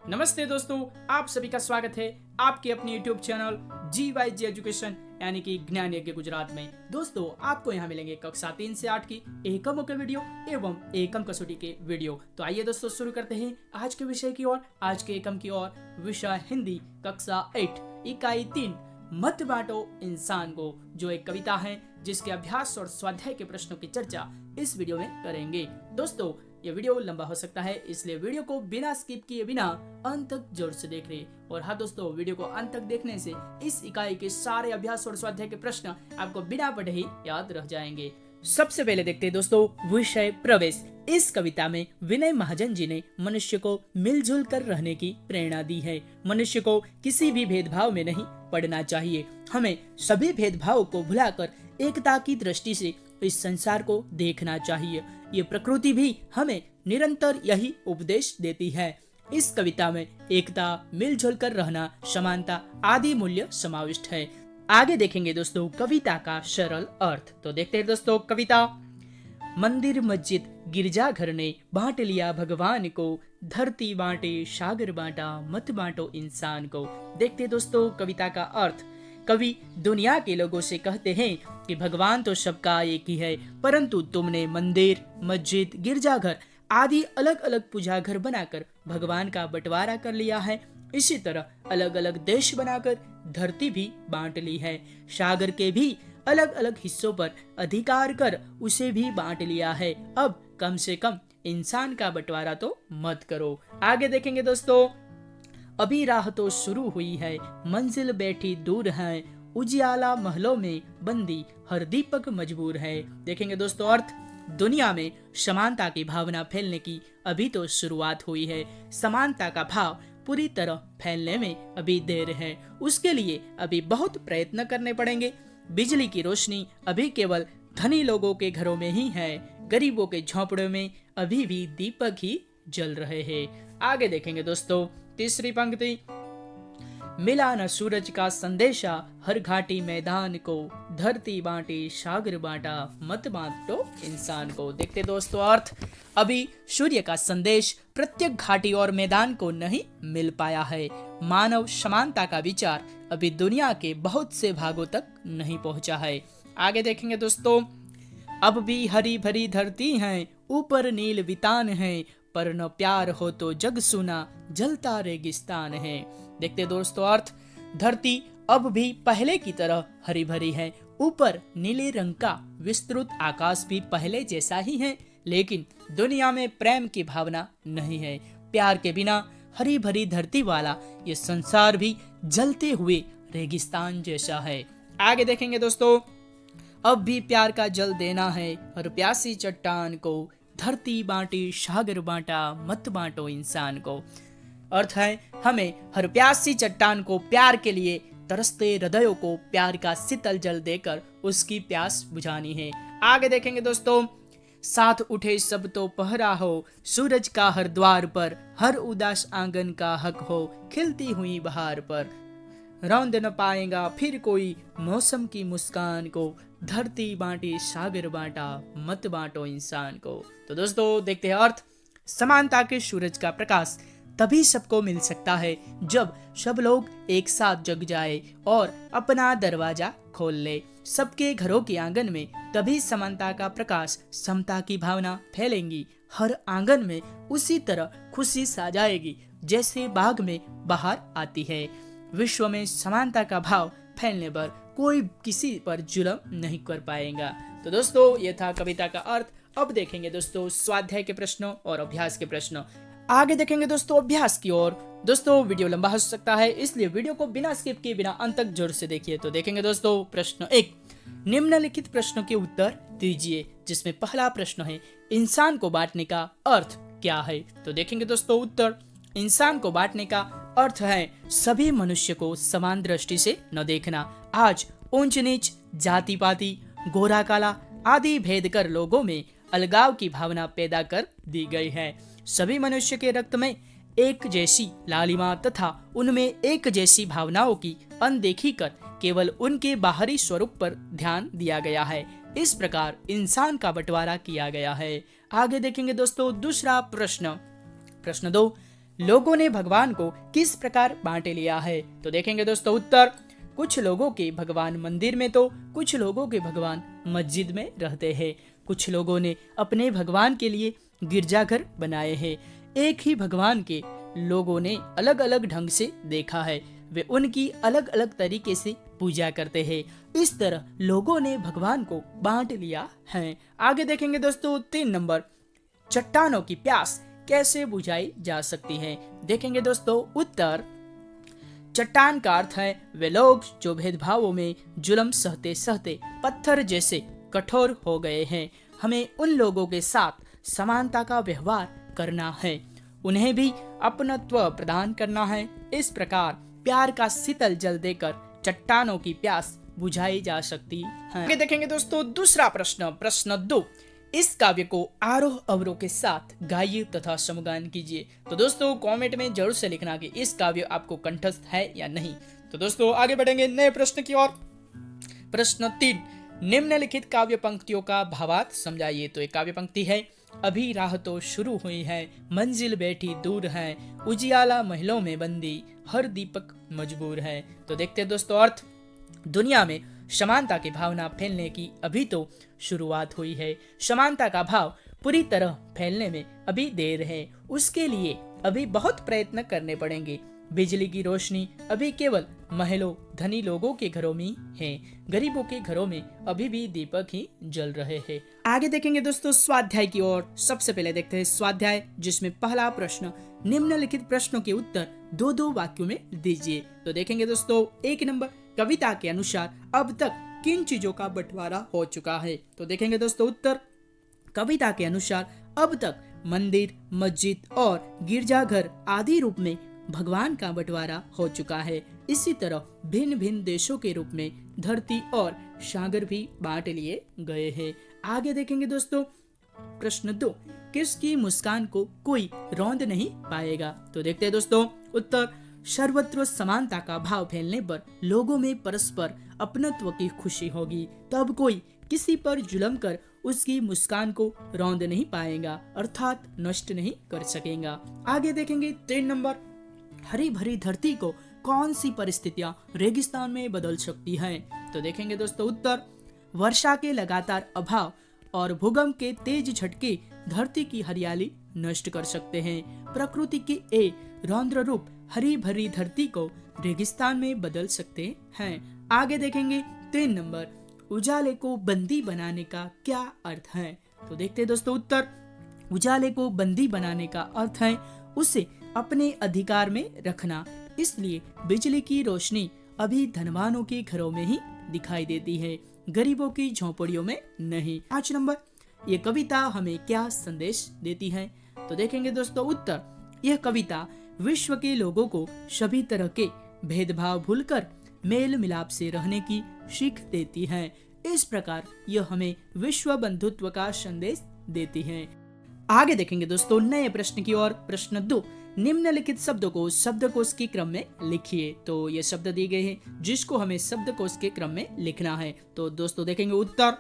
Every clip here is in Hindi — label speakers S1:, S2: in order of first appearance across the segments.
S1: नमस्ते दोस्तों, आप सभी का स्वागत है आपके अपने YouTube चैनल GYG एजुकेशन यानी कि ज्ञान यज्ञ गुजरात में। दोस्तों, आपको यहाँ मिलेंगे कक्षा 3 से 8 की एकमों के वीडियो एवं एकम कसौटी के वीडियो। तो आइए दोस्तों, शुरू करते हैं आज के विषय की ओर, आज के एकम की ओर। विषय हिंदी, कक्षा 8, इकाई 3, मत बांटो इंसान को, जो एक कविता है जिसके अभ्यास और स्वाध्याय के प्रश्नों की चर्चा इस वीडियो में करेंगे। दोस्तों, ये वीडियो लंबा हो सकता है, इसलिए वीडियो को बिना स्किप किए बिना अंत तक जोर से देख रहे। और हाँ दोस्तों, वीडियो को अंत तक देखने से इस इकाई के सारे अभ्यास और स्वाध्याय के प्रश्न आपको बिना पढ़े ही याद रह जाएंगे। सबसे पहले देखते हैं दोस्तों विषय प्रवेश। इस कविता में विनय महाजन जी ने मनुष्य को मिलजुल कर रहने की प्रेरणा दी है। मनुष्य को किसी भी भेदभाव में नहीं पड़ना चाहिए। हमें सभी भेदभाव को भुलाकर एकता की दृष्टि से इस संसार को देखना चाहिए। ये प्रकृति भी हमें निरंतर यही उपदेश देती है। इस कविता में एकता, मिलजुल कर रहना, समानता आदि मूल्य समाविष्ट है। आगे देखेंगे दोस्तों कविता का सरल अर्थ। तो देखते हैं दोस्तों कविता। मंदिर मस्जिद गिरजाघर ने बांट लिया भगवान को, धरती बांटे सागर बांटा, मत बांटो इंसान को। देखते हैं दोस्तों कविता का अर्थ। कवि दुनिया के लोगों से कहते हैं कि भगवान तो सबका एक ही है, परंतु तुमने मंदिर, मस्जिद, गिरजाघर आदि अलग अलग पूजा घर बनाकर भगवान का बंटवारा कर लिया है। इसी तरह अलग अलग देश बनाकर धरती भी बांट ली है। सागर के भी अलग अलग हिस्सों पर अधिकार कर उसे भी बांट लिया है। अब कम से कम इंसान का बंटवारा तो मत करो। आगे देखेंगे दोस्तों। अभी राह तो शुरू हुई है, मंजिल बैठी दूर है, उजियाला महलों में बंदी हर दीपक मजबूर है। देखेंगे दोस्तों अर्थ। दुनिया में समानता की भावना फैलने की अभी तो शुरुआत हुई है। समानता का भाव पूरी तरह फैलने में अभी देर है। उसके लिए अभी बहुत प्रयत्न करने पड़ेंगे। बिजली की रोशनी अभी केवल धनी लोगों के घरों में ही है। गरीबों के झोंपड़ों में अभी भी दीपक ही जल रहे हैं। आगे देखेंगे दोस्तों तीसरी पंक्ति। मिला न सूरज का संदेशा हर घाटी मैदान को, धरती बांटे सागर बांटा, मत बांटो इंसान को। देखते दोस्तों अर्थ। अभी सूर्य का संदेश प्रत्येक घाटी और मैदान को नहीं मिल पाया है। मानव समानता का विचार अभी दुनिया के बहुत से भागों तक नहीं पहुंचा है। आगे देखेंगे दोस्तों। अब भी हरी भरी धरती है, ऊपर नील वितान है, पर न प्यार हो तो जग सुना, जलता रेगिस्तान है। देखते दोस्तों अर्थ। धरती अब भी पहले की तरह हरी भरी है। ऊपर नीले रंग का विस्तृत आकाश भी पहले जैसा ही है, लेकिन दुनिया में प्रेम की भावना नहीं है। प्यार के बिना हरी भरी धरती वाला ये संसार भी जलते हुए रेगिस्तान जैसा है। आगे देखेंगे दोस्तों। अब भी प्यार का जल देना है हर प्यासी चट्टान को, धरती बांटी सागर बांटा, मत बांटो इंसान को। अर्थ है हमें हर प्यासी चट्टान को प्यार के लिए तरसते हृदयों को प्यार का शीतल जल देकर उसकी प्यास बुझानी है। आगे देखेंगे दोस्तों। साथ उठे सब तो पहरा हो, सूरज का हर द्वार पर, हर उदास आंगन का हक हो, खिलती हुई बहार पर। रौंद न पाएगा फिर कोई मौसम की मुस्कान को, धरती बांटी सागर बांटा, मत बांटो इंसान को। तो दोस्तों देखते हैं अर्थ। समानता के सूरज का प्रकाश तभी सबको मिल सकता है जब सब लोग एक साथ जग जाए और अपना दरवाजा खोल ले। सबके घरों के आंगन में तभी समानता का प्रकाश, समता की भावना फैलेंगी। हर आंगन में उसी तरह खुशी सा जाएगी जैसे बाग में बहार आती है। विश्व में समानता का भाव फैलने पर कोई किसी पर जुल्म नहीं कर पाएगा। तो दोस्तों ये था कविता का अर्थ। अब देखेंगे दोस्तों स्वाध्याय के प्रश्नों और अभ्यास के प्रश्नों। आगे देखेंगे दोस्तों अभ्यास की ओर। दोस्तों वीडियो लंबा हो सकता है, इसलिए वीडियो को बिना स्किप किए बिना अंत तक जोर से देखिए। तो देखेंगे दोस्तों प्रश्न 1। निम्नलिखित प्रश्नों के उत्तर दीजिए, जिसमें पहला प्रश्न है इंसान को बांटने का अर्थ क्या है। तो देखेंगे दोस्तों उत्तर। इंसान को बांटने का अर्थ है सभी मनुष्य को समान दृष्टि से न देखना। आज ऊंच नीच, जाति पाति, गोरा काला आदि भेद कर लोगों में अलगाव की भावना पैदा कर दी गई है। सभी मनुष्य के रक्त में एक जैसी लालिमा तथा उनमें एक जैसी भावनाओं की अनदेखी कर केवल उनके बाहरी स्वरूप पर ध्यान दिया गया है। इस प्रकार इंसान का बंटवारा किया गया है। आगे देखेंगे दोस्तों दूसरा प्रश्न। प्रश्न 2। लोगों ने भगवान को किस प्रकार बांट लिया है? तो देखेंगे दोस्तों उत्तर, कुछ लोगों के भगवान मंदिर में तो कुछ लोगों के भगवान मस्जिद में रहते हैं। कुछ लोगों ने अपने भगवान के लिए गिरजाघर बनाए हैं। एक ही भगवान के लोगों ने अलग अलग ढंग से देखा है, वे उनकी अलग अलग तरीके से पूजा करते हैं। इस तरह लोगों ने भगवान को बांट लिया है। आगे देखेंगे दोस्तों 3 नंबर, चट्टानों की प्यास कैसे बुझाई जा सकती है? देखेंगे दोस्तों उत्तर, चट्टान का अर्थ है वे लोग जो भेदभावों में जुल्म सहते सहते पत्थर जैसे कठोर हो गए हैं। हमें उन लोगों के साथ समानता का व्यवहार करना है, उन्हें भी अपनत्व प्रदान करना है। इस प्रकार प्यार का शीतल जल देकर चट्टानों की प्यास बुझाई जा सकती है। आगे देखेंगे दोस्तों दूसरा प्रश्न, प्रश्न 2, इस काव्य को आरोह अवरोह के साथ गाइए तथा समगान कीजिए। तो दोस्तों कमेंट में जरूर से लिखना कि इस काव्य आपको कंठस्थ है या नहीं। तो दोस्तों आगे बढ़ेंगे नए प्रश्न की ओर। प्रश्न 3, निम्नलिखित काव्य पंक्तियों का भावार्थ समझाइए। तो एक काव्य पंक्ति है, अभी राह तो शुरू हुई है, मंजिल बैठी दूर है, उजियाला महलों में बंदी, हर दीपक मजबूर है। तो देखते हैं दोस्तों अर्थ, दुनिया में समानता की भावना फैलने की अभी तो शुरुआत हुई है। समानता का भाव पूरी तरह फैलने में अभी देर है, उसके लिए अभी बहुत प्रयत्न करने पड़ेंगे। बिजली की रोशनी अभी केवल महलों धनी लोगों के घरों में है, गरीबों के घरों में अभी भी दीपक ही जल रहे हैं। आगे देखेंगे दोस्तों स्वाध्याय की ओर। सबसे पहले देखते हैं स्वाध्याय, जिसमें पहला प्रश्न, निम्नलिखित प्रश्नों के उत्तर 2-2 वाक्यों में दीजिए। तो देखेंगे दोस्तों 1 नंबर, कविता के अनुसार अब तक किन चीजों का बंटवारा हो चुका है? तो देखेंगे दोस्तों उत्तर, कविता के अनुसार अब तक मंदिर, मस्जिद और गिरजाघर आदि रूप में भगवान का बंटवारा हो चुका है। इसी तरह भिन्न भिन्न देशों के रूप में धरती और सागर भी बांट लिए गए हैं। आगे देखेंगे दोस्तों प्रश्न 2, किसकी मुस्कान को कोई रौंद नहीं पाएगा? तो देखते हैं दोस्तों उत्तर, सर्वत्र समानता का भाव फैलने पर लोगों में परस्पर अपनत्व की खुशी होगी, तब कोई किसी पर जुल्म कर उसकी मुस्कान को रौंद नहीं पाएगा, अर्थात नष्ट नहीं कर सकेगा। आगे देखेंगे 3 नंबर, हरी भरी धरती को कौन सी परिस्थितियां रेगिस्तान में बदल सकती हैं? तो देखेंगे दोस्तों उत्तर, वर्षा के लगातार अभाव और भूकंप के तेज झटके धरती की हरियाली नष्ट कर सकते हैं। प्रकृति के ए रौद्र रूप हरी भरी धरती को रेगिस्तान में बदल सकते हैं। आगे देखेंगे 3 नंबर, उजाले को बंदी बनाने का क्या अर्थ है? तो देखते हैं दोस्तों उत्तर, उजाले को बंदी बनाने का अर्थ है उसे अपने अधिकार में रखना। इसलिए बिजली की रोशनी अभी धनवानों के घरों में ही दिखाई देती है, गरीबों की झोंपड़ियों में नहीं। 5 नंबर, ये कविता हमें क्या संदेश देती है? तो देखेंगे दोस्तों उत्तर, यह कविता विश्व के लोगों को सभी तरह के भेदभाव भूलकर मेल मिलाप से रहने की सीख देती है। इस प्रकार यह हमें विश्व बंधुत्व का संदेश देती है। आगे देखेंगे दोस्तों नए प्रश्न की ओर। प्रश्न 2, निम्नलिखित शब्दों को शब्दकोश के क्रम में लिखिए। तो ये शब्द दिए गए हैं जिसको हमें शब्दकोश के क्रम में लिखना है। तो दोस्तों देखेंगे उत्तर,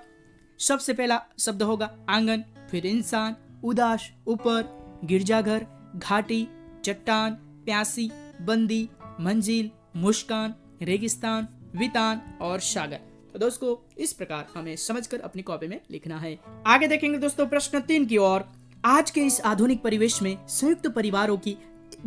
S1: सबसे पहला शब्द होगा आंगन, फिर इंसान, उदास, ऊपर, गिरजाघर, घाटी, चट्टान, प्यासी, बंदी, मंजिल, मुस्कान, रेगिस्तान, वितान और सागर। तो दोस्तों इस प्रकार हमें समझकर अपनी कॉपी में लिखना है। आगे देखेंगे दोस्तों प्रश्न 3 की ओर। आज के इस आधुनिक परिवेश में संयुक्त परिवारों की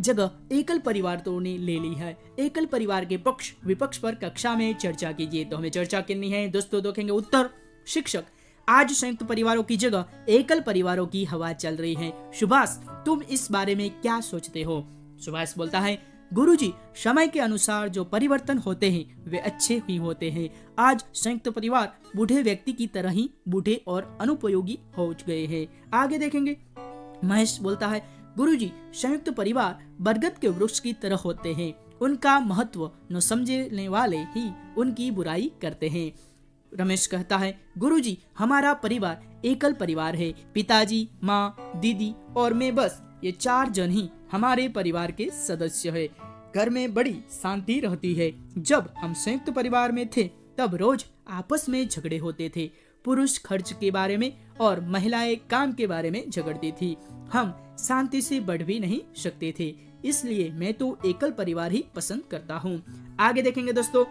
S1: जगह एकल परिवारों ने ले ली है। एकल परिवार के पक्ष विपक्ष पर कक्षा में चर्चा कीजिए। तो हमें चर्चा करनी है दोस्तों। देखेंगे उत्तर, शिक्षक, आज संयुक्त परिवारों की जगह एकल परिवारों की हवा चल रही है। सुभाष, तुम इस बारे में क्या सोचते हो? सुभाष बोलता है, गुरुजी, समय के अनुसार जो परिवर्तन होते हैं वे अच्छे ही होते हैं। आज संयुक्त परिवार बूढ़े व्यक्ति की तरह ही बूढ़े और अनुपयोगी हो गए हैं। आगे देखेंगे महेश बोलता है, गुरुजी, संयुक्त परिवार बरगद के वृक्ष की तरह होते हैं। उनका महत्व न समझने वाले ही उनकी बुराई करते हैं। रमेश कहता है, गुरुजी, हमारा परिवार एकल परिवार है। पिताजी, माँ, दीदी और मैं, बस ये 4 जन ही हमारे परिवार के सदस्य है। घर में बड़ी शांति रहती है। जब हम संयुक्त परिवार में थे तब रोज आपस में झगड़े होते थे। पुरुष खर्च के बारे में और महिलाएं काम के बारे में झगड़ती थी। हम शांति से बढ़ भी नहीं सकते थे। इसलिए मैं तो एकल परिवार ही पसंद करता हूँ। आगे देखेंगे दोस्तों,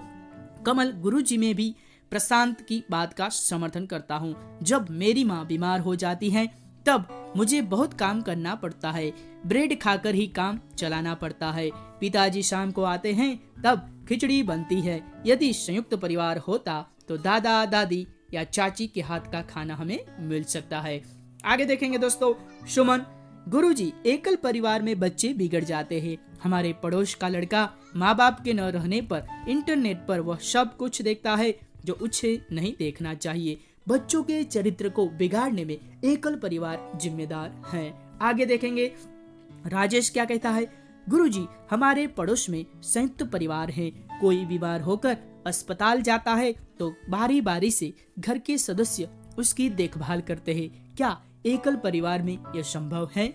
S1: कमल, गुरुजी में भी प्रशांत की बात का समर्थन करता हूँ। जब मेरी माँ बीमार हो जाती है तब मुझे बहुत काम करना पड़ता है, ब्रेड खाकर ही काम चलाना पड़ता है। पिताजी शाम को आते हैं तब खिचड़ी बनती है। यदि संयुक्त परिवार होता तो दादा दादी या चाची के हाथ का खाना हमें मिल सकता है। आगे देखेंगे दोस्तों, सुमन, गुरुजी, एकल परिवार में बच्चे बिगड़ जाते हैं। हमारे पड़ोस का लड़का माँ बाप के न रहने पर इंटरनेट पर वह सब कुछ देखता है जो उसे नहीं देखना चाहिए। बच्चों के चरित्र को बिगाड़ने में एकल परिवार जिम्मेदार है। आगे देखेंगे, राजेश क्या कहता है, गुरुजी, हमारे पड़ोस में संयुक्त परिवार है। कोई बीमार होकर अस्पताल जाता है तो बारी बारी से घर के सदस्य उसकी देखभाल करते हैं। क्या एकल परिवार में यह संभव है?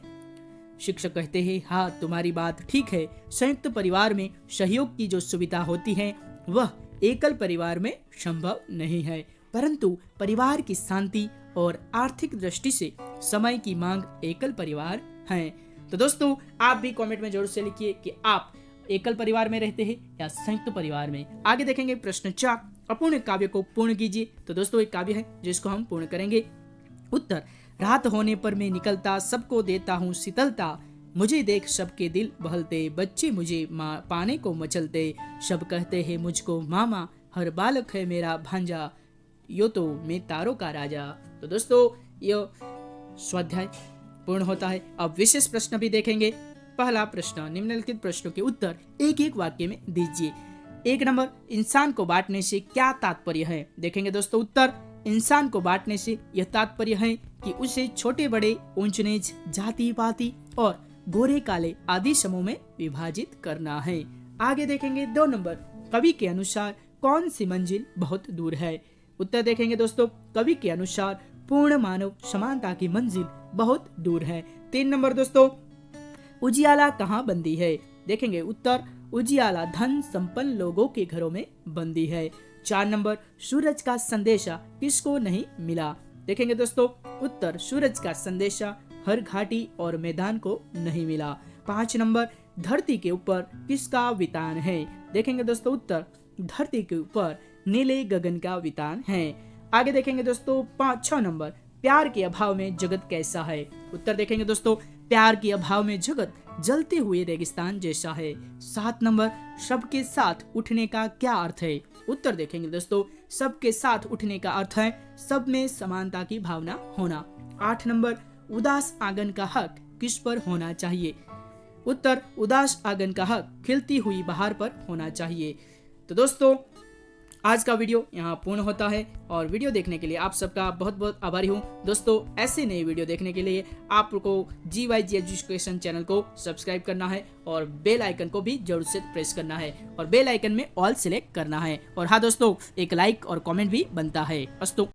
S1: शिक्षक कहते हैं, हाँ, तुम्हारी बात ठीक है। संयुक्त परिवार में सहयोग की जो सुविधा होती है वह एकल परिवार में संभव नहीं है, परंतु परिवार की शांति और आर्थिक दृष्टि से समय की मांग एकल परिवार है। तो दोस्तों, आप भी कमेंट में जरूर से लिखिए कि आप एकल परिवार में रहते हैं या संयुक्त परिवार में। आगे देखेंगे प्रश्न 4, अपूर्ण काव्य को पूर्ण कीजिए। तो दोस्तों, एक काव्य है जिसको हम पूर्ण करेंगे। उत्तर, रात होने पर मैं निकलता, सबको देता हूँ शीतलता, मुझे देख सबके दिल बहलते, बच्चे मुझे पाने को मचलते, सब कहते हैं मुझको मामा, हर बालक है मेरा भांजा, यो तो मैं तारों का राजा। तो दोस्तों, यह स्वाध्याय पूर्ण होता है। अब विशेष प्रश्न भी देखेंगे। पहला प्रश्न, निम्नलिखित प्रश्नों के उत्तर एक एक वाक्य में दीजिए। 1 नंबर, इंसान को बांटने से क्या तात्पर्य है? देखेंगे दोस्तों उत्तर, इंसान को बांटने से यह तात्पर्य है कि उसे छोटे बड़े, ऊंच नीच, जाति पाति और गोरे काले आदि समूह में विभाजित करना है। आगे देखेंगे 2 नंबर, कवि के अनुसार कौन सी मंजिल बहुत दूर है? उत्तर देखेंगे दोस्तों, कवि के अनुसार पूर्ण मानव समानता की मंजिल बहुत दूर है। 3 नंबर दोस्तों, उजियाला कहाँ बंदी है? देखेंगे उत्तर, उजियाला धन संपन्न लोगों के घरों में बंदी है। 4 नंबर, सूरज का संदेशा किसको नहीं मिला? देखेंगे दोस्तों उत्तर, सूरज का संदेशा हर घाटी और मैदान को नहीं मिला। 5 नंबर, धरती के ऊपर किसका वितान है? देखेंगे दोस्तों उत्तर, धरती के ऊपर नीले गगन का वितान है। आगे देखेंगे दोस्तों 6 नंबर, प्यार के अभाव में जगत कैसा है? उत्तर देखेंगे दोस्तों, प्यार के अभाव में जगत जलते हुए रेगिस्तान जैसा है। 7 नंबर, सबके साथ उठने का क्या अर्थ है? उत्तर देखेंगे दोस्तों, सबके साथ उठने का अर्थ है सब में समानता की भावना होना। 8 नंबर, उदास आंगन का हक किस पर होना चाहिए? उत्तर, उदास आंगन का हक खिलती हुई बहार पर होना चाहिए। तो दोस्तों, आज का वीडियो यहाँ पूर्ण होता है और वीडियो देखने के लिए आप सबका बहुत बहुत आभारी हूँ। दोस्तों, ऐसे नए वीडियो देखने के लिए आपको GYG एजुकेशन चैनल को सब्सक्राइब करना है और बेल आइकन को भी जरूर से प्रेस करना है और बेल आइकन में ऑल सिलेक्ट करना है। और हाँ दोस्तों, एक लाइक और कमेंट भी बनता है। अस्तु।